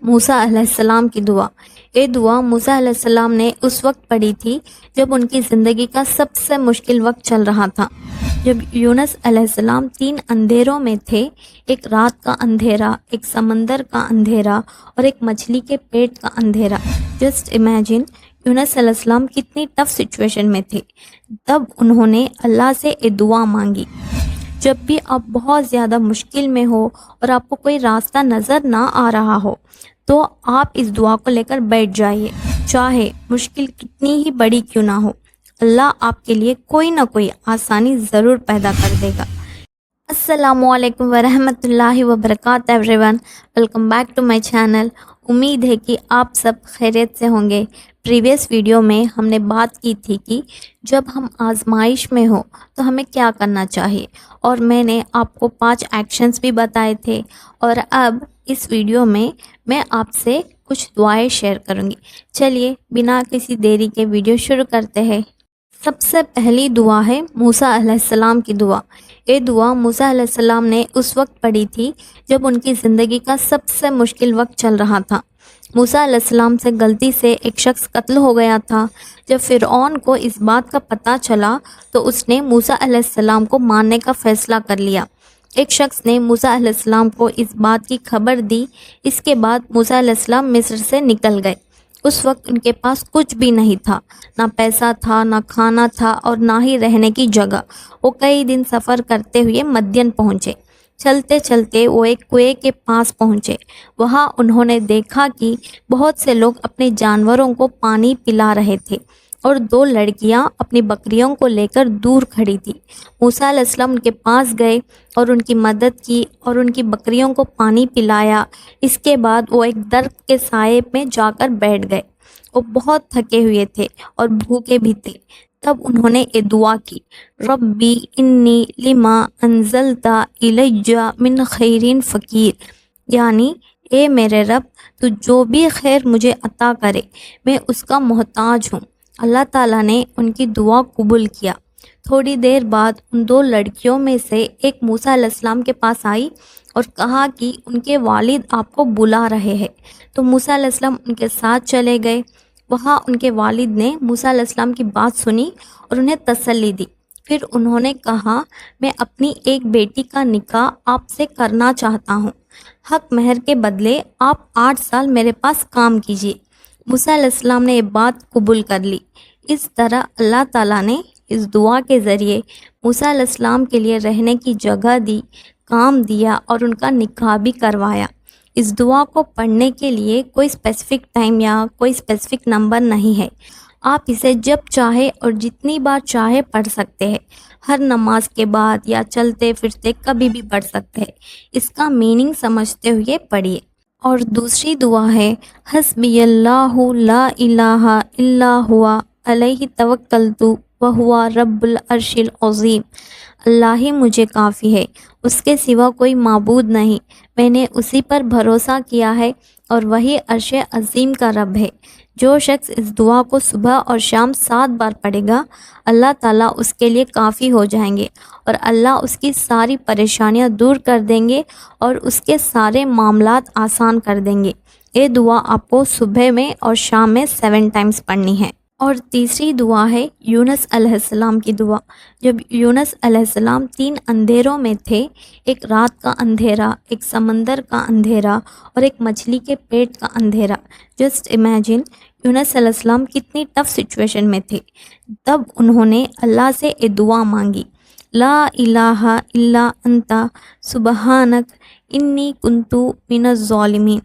موسیٰ علیہ السلام کی دعا۔ یہ دعا موسیٰ علیہ السلام نے اس وقت پڑھی تھی جب ان کی زندگی کا سب سے مشکل وقت چل رہا تھا، جب یونس علیہ السلام 3 اندھیروں میں تھے، ایک رات کا اندھیرا، ایک سمندر کا اندھیرا اور ایک مچھلی کے پیٹ کا اندھیرا۔ جسٹ امیجن یونس علیہ السلام کتنی ٹف سچویشن میں تھے۔ تب انہوں نے اللہ سے ایک دعا مانگی۔ جب بھی آپ بہت زیادہ مشکل میں ہو اور آپ کو کوئی راستہ نظر نہ آ رہا ہو تو آپ اس دعا کو لے کر بیٹھ جائیے، چاہے مشکل کتنی ہی بڑی کیوں نہ ہو، اللہ آپ کے لیے کوئی نہ کوئی آسانی ضرور پیدا کر دے گا۔ السلام علیکم ورحمۃ اللہ وبرکاتہ everyone, welcome back to my channel. امید ہے کہ آپ سب خیریت سے ہوں گے۔ پریویس ویڈیو میں ہم نے بات کی تھی کہ جب ہم آزمائش میں ہو تو ہمیں کیا کرنا چاہیے، اور میں نے آپ کو 5 ایکشنز بھی بتائے تھے، اور اب اس ویڈیو میں آپ سے کچھ دعائیں شیئر کروں گی۔ چلیے بنا کسی دیری کے ویڈیو شروع کرتے ہیں۔ سب سے پہلی دعا ہے موسیٰ علیہ السلام کی دعا۔ یہ دعا موسیٰ علیہ السلام نے اس وقت پڑھی تھی جب ان کی زندگی کا سب سے مشکل وقت چل رہا تھا۔ موسیٰ علیہ السلام سے غلطی سے ایک شخص قتل ہو گیا تھا۔ جب فرعون کو اس بات کا پتہ چلا تو اس نے موسیٰ علیہ السلام کو مارنے کا فیصلہ کر لیا۔ ایک شخص نے موسیٰ علیہ السلام کو اس بات کی خبر دی۔ اس کے بعد موسیٰ علیہ السلام مصر سے نکل گئے۔ اس وقت ان کے پاس کچھ بھی نہیں تھا، نہ پیسہ تھا، نہ کھانا تھا، اور نہ ہی رہنے کی جگہ۔ وہ کئی دن سفر کرتے ہوئے مدین پہنچے۔ چلتے چلتے وہ ایک کنویں کے پاس پہنچے۔ وہاں انہوں نے دیکھا کہ بہت سے لوگ اپنے جانوروں کو پانی پلا رہے تھے، اور 2 لڑکیاں اپنی بکریوں کو لے کر دور کھڑی تھیں۔ موسیٰ علیہ السلام ان کے پاس گئے اور ان کی مدد کی اور ان کی بکریوں کو پانی پلایا۔ اس کے بعد وہ ایک درخت کے سائے میں جا کر بیٹھ گئے۔ وہ بہت تھکے ہوئے تھے اور بھوکے بھی تھے۔ تب انہوں نے یہ دعا کی، ربی انی لما انزلت الی من خیر فقیر، یعنی اے میرے رب، تو جو بھی خیر مجھے عطا کرے میں اس کا محتاج ہوں۔ اللہ تعالیٰ نے ان کی دعا قبول کیا۔ تھوڑی دیر بعد ان 2 لڑکیوں میں سے ایک موسیٰ علیہ السلام کے پاس آئی اور کہا کہ ان کے والد آپ کو بلا رہے ہیں۔ تو موسیٰ علیہ السلام ان کے ساتھ چلے گئے۔ وہاں ان کے والد نے موسیٰ علیہ السلام کی بات سنی اور انہیں تسلی دی۔ پھر انہوں نے کہا، میں اپنی ایک بیٹی کا نکاح آپ سے کرنا چاہتا ہوں۔ حق مہر کے بدلے آپ 8 سال میرے پاس کام کیجیے۔ موسیٰ علیہ السلام نے یہ بات قبول کر لی۔ اس طرح اللہ تعالیٰ نے اس دعا کے ذریعے موسیٰ علیہ السلام کے لیے رہنے کی جگہ دی، کام دیا اور ان کا نکاح بھی کروایا۔ اس دعا کو پڑھنے کے لیے کوئی اسپیسیفک ٹائم یا کوئی اسپیسیفک نمبر نہیں ہے۔ آپ اسے جب چاہے اور جتنی بار چاہے پڑھ سکتے ہیں۔ ہر نماز کے بعد یا چلتے پھرتے کبھی بھی پڑھ سکتے ہیں۔ اس کا میننگ سمجھتے ہوئے پڑھیے۔ اور دوسری دعا ہے، حسبی اللہ لا الہ الا ہوا علیہ توکلت وہو رب العرش العظیم، اللہ ہی مجھے کافی ہے، اس کے سوا کوئی معبود نہیں، میں نے اسی پر بھروسہ کیا ہے اور وہی عرش عظیم کا رب ہے۔ جو شخص اس دعا کو صبح اور شام 7 بار پڑھے گا، اللہ تعالیٰ اس کے لیے کافی ہو جائیں گے، اور اللہ اس کی ساری پریشانیاں دور کر دیں گے اور اس کے سارے معاملات آسان کر دیں گے۔ یہ دعا آپ کو صبح میں اور شام میں 7 ٹائمز پڑھنی ہے۔ اور تیسری دعا ہے یونس علیہ السلام کی دعا۔ جب یونس علیہ السلام 3 اندھیروں میں تھے، ایک رات کا اندھیرا، ایک سمندر کا اندھیرا اور ایک مچھلی کے پیٹ کا اندھیرا۔ جسٹ امیجن یونس علیہ السلام کتنی ٹف سچویشن میں تھے۔ تب انہوں نے اللہ سے ایک دعا مانگی، لا الہ الا انت سبحانک انی کنت من الظالمین،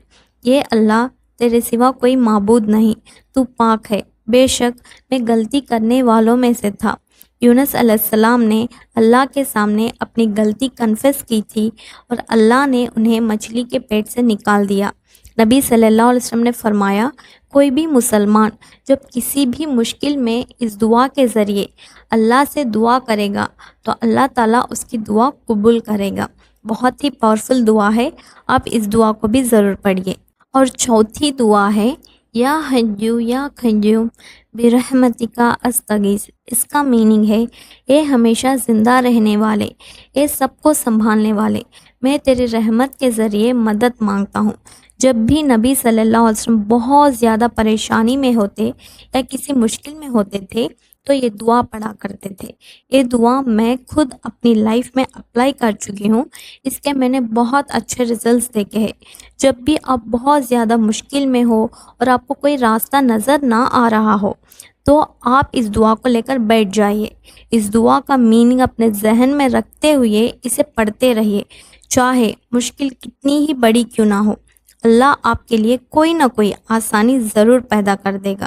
یہ اللہ تیرے سوا کوئی معبود نہیں، تو پاک ہے، بے شک میں غلطی کرنے والوں میں سے تھا۔ یونس علیہ السلام نے اللہ کے سامنے اپنی غلطی کنفیس کی تھی اور اللہ نے انہیں مچھلی کے پیٹ سے نکال دیا۔ نبی صلی اللہ علیہ وسلم نے فرمایا، کوئی بھی مسلمان جب کسی بھی مشکل میں اس دعا کے ذریعے اللہ سے دعا کرے گا تو اللہ تعالیٰ اس کی دعا قبول کرے گا۔ بہت ہی پاورفل دعا ہے، آپ اس دعا کو بھی ضرور پڑھیے۔ اور چوتھی دعا ہے، یا حیو یا قیوم برحمتک استغیث۔ اس کا میننگ ہے، اے ہمیشہ زندہ رہنے والے، اے سب کو سنبھالنے والے، میں تیری رحمت کے ذریعے مدد مانگتا ہوں۔ جب بھی نبی صلی اللہ علیہ وسلم بہت زیادہ پریشانی میں ہوتے یا کسی مشکل میں ہوتے تھے تو یہ دعا پڑھا کرتے تھے۔ یہ دعا میں خود اپنی لائف میں اپلائی کر چکی ہوں، اس کے میں نے بہت اچھے ریزلٹس دیکھے ہیں۔ جب بھی آپ بہت زیادہ مشکل میں ہو اور آپ کو کوئی راستہ نظر نہ آ رہا ہو تو آپ اس دعا کو لے کر بیٹھ جائیے۔ اس دعا کا میننگ اپنے ذہن میں رکھتے ہوئے اسے پڑھتے رہیے، چاہے مشکل کتنی ہی بڑی کیوں نہ ہو، اللہ آپ کے لیے کوئی نہ کوئی آسانی ضرور پیدا کر دے گا۔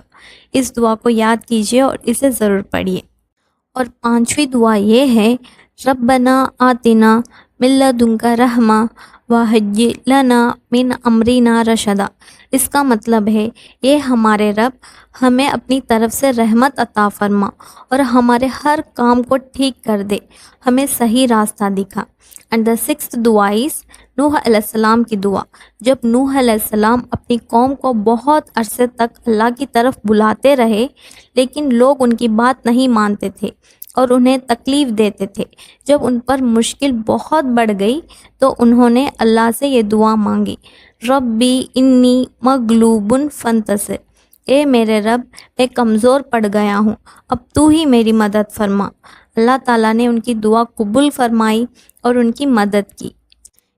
اس دعا کو یاد کیجیے اور اسے ضرور پڑھیے۔ اور 5ویں دعا یہ ہے، ربنا آتنا من لدنک رحمہ وہیئ لنا من امرنا رشدا۔ اس کا مطلب ہے، یہ ہمارے رب ہمیں اپنی طرف سے رحمت عطا فرما اور ہمارے ہر کام کو ٹھیک کر دے، ہمیں صحیح راستہ دکھا۔ اینڈ دا 6th دعا از نوح علیہ السلام کی دعا۔ جب نوح علیہ السلام اپنی قوم کو بہت عرصے تک اللہ کی طرف بلاتے رہے لیکن لوگ ان کی بات نہیں مانتے تھے اور انہیں تکلیف دیتے تھے، جب ان پر مشکل بہت بڑھ گئی تو انہوں نے اللہ سے یہ دعا مانگی، ربی انی مغلوب فانتصر۔ اے میرے رب، میں کمزور پڑ گیا ہوں، اب تو ہی میری مدد فرما۔ اللہ تعالیٰ نے ان کی دعا قبول فرمائی اور ان کی مدد کی۔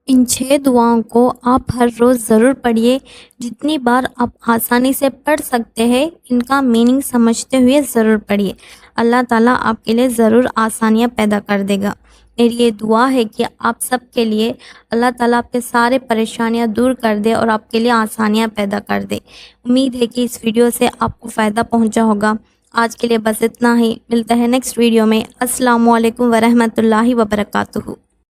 ان 6 دعاؤں کو آپ ہر روز ضرور پڑھیے، جتنی بار آپ آسانی سے پڑھ سکتے ہیں ان کا میننگ سمجھتے ہوئے ضرور پڑھیے۔ اللہ تعالیٰ آپ کے لیے ضرور آسانیاں پیدا کر دے گا۔ میری یہ دعا ہے کہ آپ سب کے لیے اللہ تعالیٰ آپ کے سارے پریشانیاں دور کر دے اور آپ کے لیے آسانیاں پیدا کر دے۔ امید ہے کہ اس ویڈیو سے آپ کو فائدہ پہنچا ہوگا۔ آج کے لیے بس اتنا ہی، ملتے ہیں نیکسٹ ویڈیو میں۔ السلام علیکم ورحمۃ اللہ وبرکاتہ۔